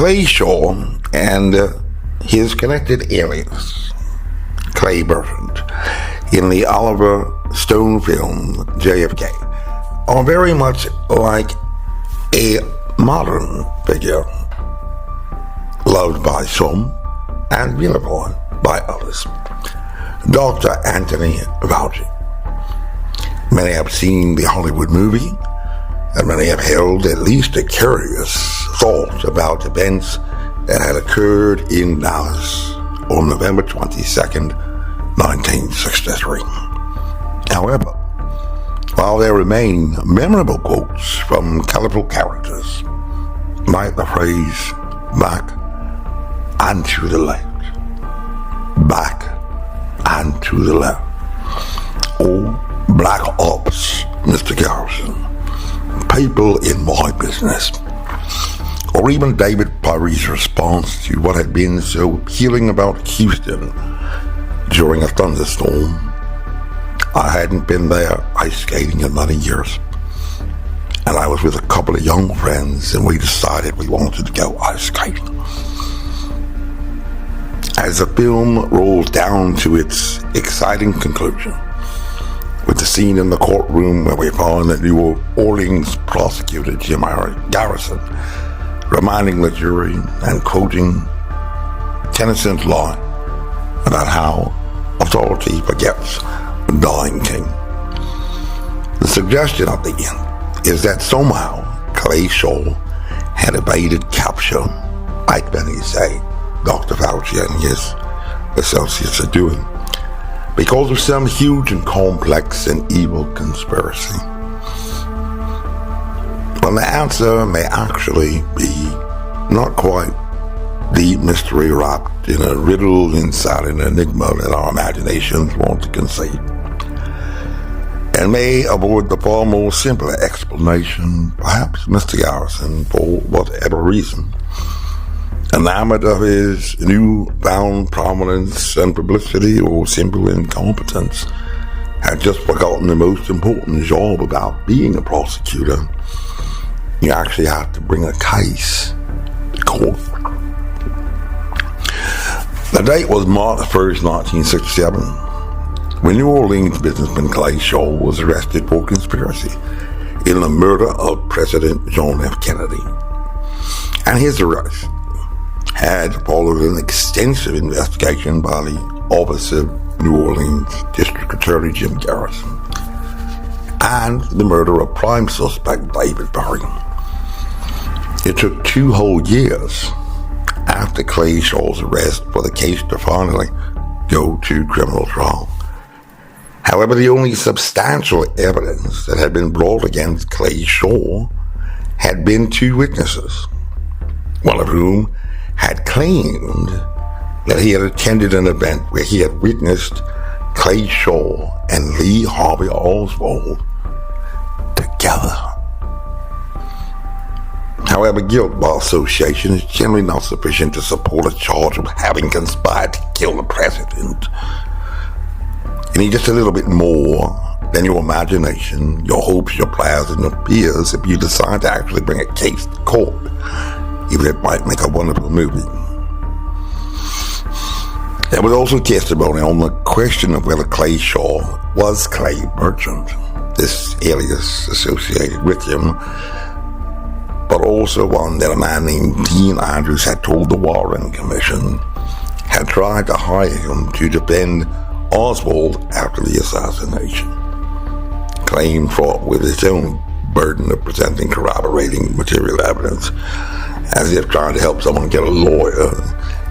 Clay Shaw and his connected alias, Clay Bertrand, in the Oliver Stone film JFK, are very much like a modern figure, loved by some and vilified by others. Dr. Anthony Fauci. Many have seen the Hollywood movie, and many have held at least a curious thought about events that had occurred in Dallas on November 22nd, 1963. However, while there remain memorable quotes from colorful characters, like the phrase, back and to the left, back and to the left, or Black Ops, Mr. Garrison, people in my business, or even David Perry's response to what had been so appealing about Houston during a thunderstorm. I hadn't been there ice skating in many years, and I was with a couple of young friends, and we decided we wanted to go ice skating. As the film rolls down to its exciting conclusion, with the scene in the courtroom where we find the New Orleans prosecutor Jim Garrison reminding the jury and quoting Tennyson's line about how authority forgets the dying king. The suggestion at the end is that somehow Clay Shaw had evaded capture, like many say Dr. Fauci and his associates are doing, because of some huge and complex and evil conspiracy. Well, the answer may actually be not quite the mystery wrapped in a riddle inside an enigma that our imaginations want to conceive, and may avoid the far more simpler explanation. Perhaps Mr. Garrison, for whatever reason, enamored of his newfound prominence and publicity, or simple incompetence, had just forgotten the most important job about being a prosecutor. You actually have to bring a case to court. The date was March 1st, 1967, when New Orleans businessman Clay Shaw was arrested for conspiracy in the murder of President John F. Kennedy. And his arrest had followed an extensive investigation by the Office of New Orleans District Attorney Jim Garrison and the murder of prime suspect David Perry. It took 2 whole years after Clay Shaw's arrest for the case to finally go to criminal trial. However, the only substantial evidence that had been brought against Clay Shaw had been 2 witnesses, one of whom had claimed that he had attended an event where he had witnessed Clay Shaw and Lee Harvey Oswald together. However, guilt by association is generally not sufficient to support a charge of having conspired to kill the president. You need just a little bit more than your imagination, your hopes, your plans, and your fears if you decide to actually bring a case to court, even if it might make a wonderful movie. There was also testimony on the question of whether Clay Shaw was Clay Bertrand, this alias associated with him, but also one that a man named Dean Andrews had told the Warren Commission had tried to hire him to defend Oswald after the assassination. Clay fraught with his own burden of presenting corroborating material evidence, as if trying to help someone get a lawyer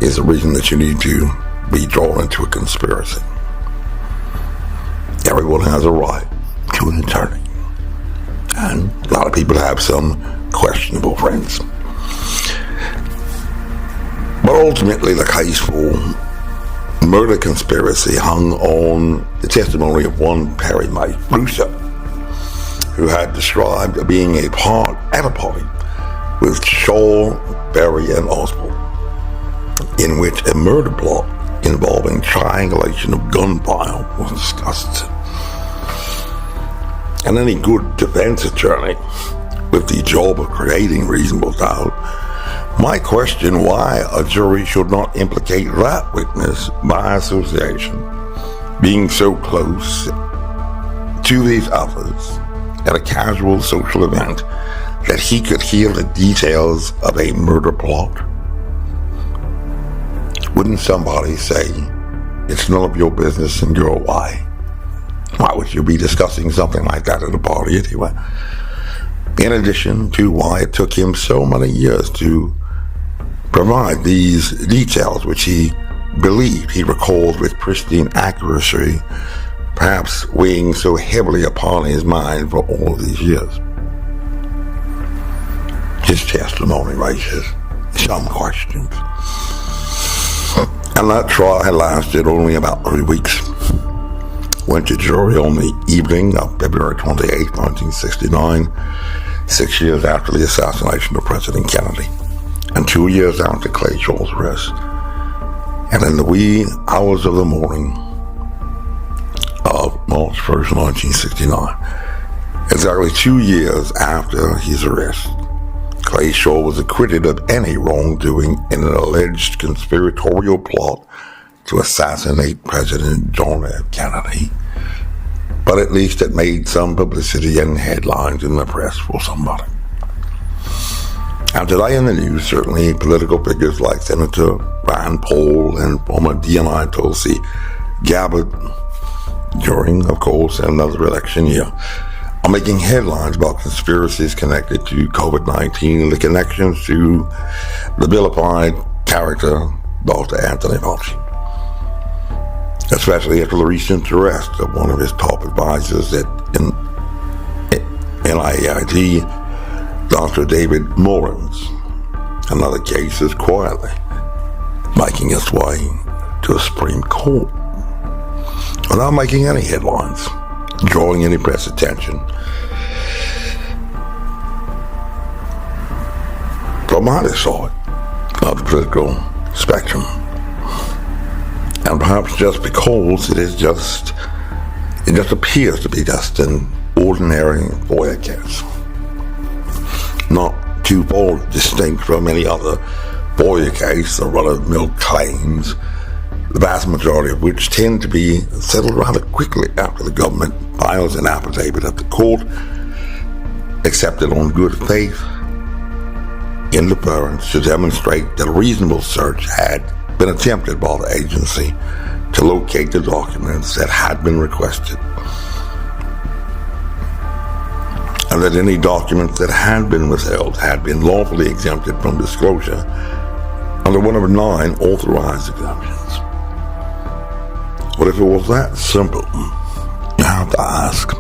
is the reason that you need to be drawn into a conspiracy. Everyone has a right to an attorney, and a lot of people have some questionable friends. But ultimately, the case for murder conspiracy hung on the testimony of one Perry May Russo, who had described being a part at a party with Shaw, Berry, and Oswald, in which a murder plot involving triangulation of gunfire was discussed. And any good defense attorney with the job of creating reasonable doubt My question why a jury should not implicate that witness by association, being so close to these others at a casual social event that he could hear the details of a murder plot. Wouldn't somebody say, it's none of your business and go away? Why would you be discussing something like that at a party anyway? In addition to why it took him so many years to provide these details, which he believed he recalled with pristine accuracy, perhaps weighing so heavily upon his mind for all of these years. His testimony raises some questions. And that trial had lasted only about 3 weeks. Went to jury on the evening of February 28, 1969, 6 years after the assassination of President Kennedy, and 2 years after Clay Shaw's arrest. And in the wee hours of the morning of March 1st, 1969, exactly 2 years after his arrest, Clay Shaw was acquitted of any wrongdoing in an alleged conspiratorial plot to assassinate President John F. Kennedy. But at least it made some publicity and headlines in the press for somebody. And today in the news, certainly political figures like Senator Rand Paul and former DNI Tulsi Gabbard, during, of course, another election year, are making headlines about conspiracies connected to COVID-19 and the connections to the vilified character Dr. Anthony Fauci. Especially after the recent arrest of one of his top advisors at NIAID, Dr. David Morans. Another case is quietly making its way to the Supreme Court without making any headlines, drawing any press attention. From either side of the political spectrum. And perhaps just because it just appears to be just an ordinary FOIA case. Not too far distinct from any other FOIA case or run-of-the-mill claims, the vast majority of which tend to be settled rather quickly after the government files an affidavit at the court, accepted on good faith, in deference to demonstrate that a reasonable search had been attempted by the agency to locate the documents that had been requested, and that any documents that had been withheld had been lawfully exempted from disclosure under one of 9 authorized exemptions. But if it was that simple, you have to ask,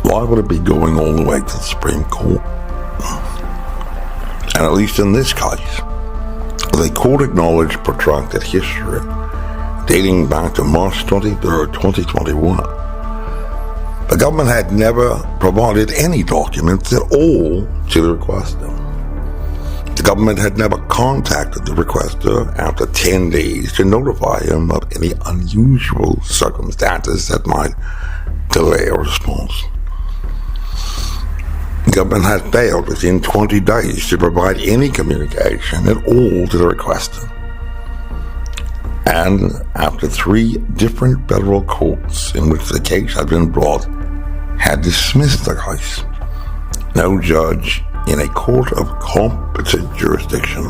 why would it be going all the way to the Supreme Court? And at least in this case, the court acknowledged protracted history dating back to March 23, 2021. The government had never provided any documents at all to the requester. The government had never contacted the requester after 10 days to notify him of any unusual circumstances that might delay a response. The government had failed within 20 days to provide any communication at all to the requester. And after 3 different federal courts in which the case had been brought had dismissed the case, no judge in a court of competent jurisdiction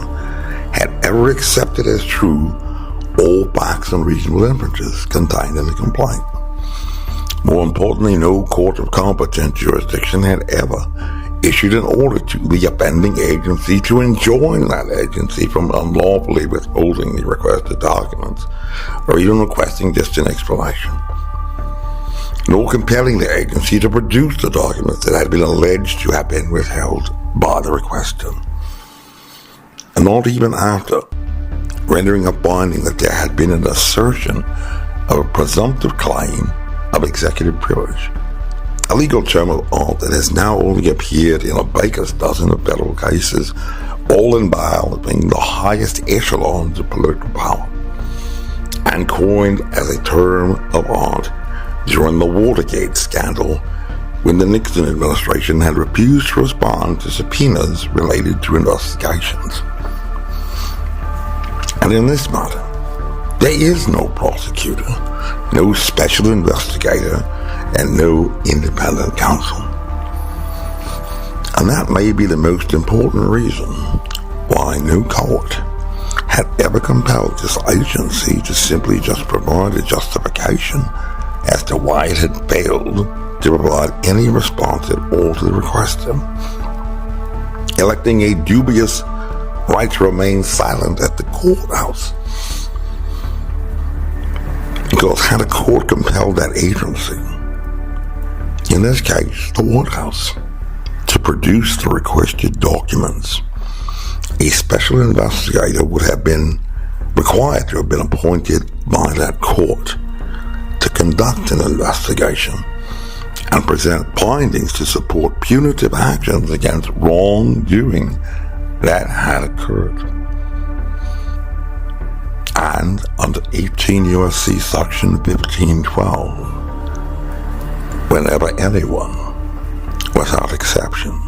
had ever accepted as true all facts and reasonable inferences contained in the complaint. More importantly, no court of competent jurisdiction had ever issued an order to the offending agency to enjoin that agency from unlawfully withholding the requested documents, or even requesting just an explanation, nor compelling the agency to produce the documents that had been alleged to have been withheld by the requester. And not even after rendering a finding that there had been an assertion of a presumptive claim of executive privilege, a legal term of art that has now only appeared in a baker's dozen of federal cases, all involving the highest echelons of political power, and coined as a term of art during the Watergate scandal, when the Nixon administration had refused to respond to subpoenas related to investigations. And in this matter, there is no prosecutor, no special investigator, and no independent counsel. And that may be the most important reason why no court had ever compelled this agency to simply just provide a justification as to why it had failed to provide any response at all to the request, electing a dubious right to remain silent at the courthouse. Because had a court compelled that agency, in this case the White House, to produce the requested documents, a special investigator would have been required to have been appointed by that court to conduct an investigation and present findings to support punitive actions against wrongdoing that had occurred. And under 18 U.S.C. Section 1512, whenever anyone, without exception,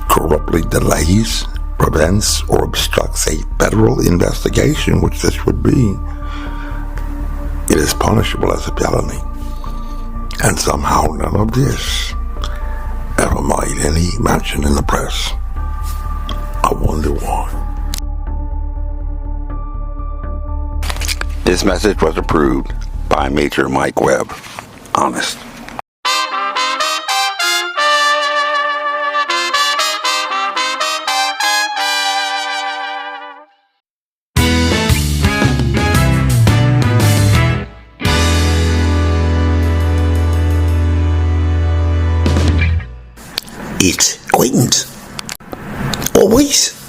corruptly delays, prevents, or obstructs a federal investigation, which this would be, it is punishable as a felony. And somehow none of this ever made any mention in the press. I wonder why. This message was approved by Major Mike Webb. Honest. It's quaint. Always.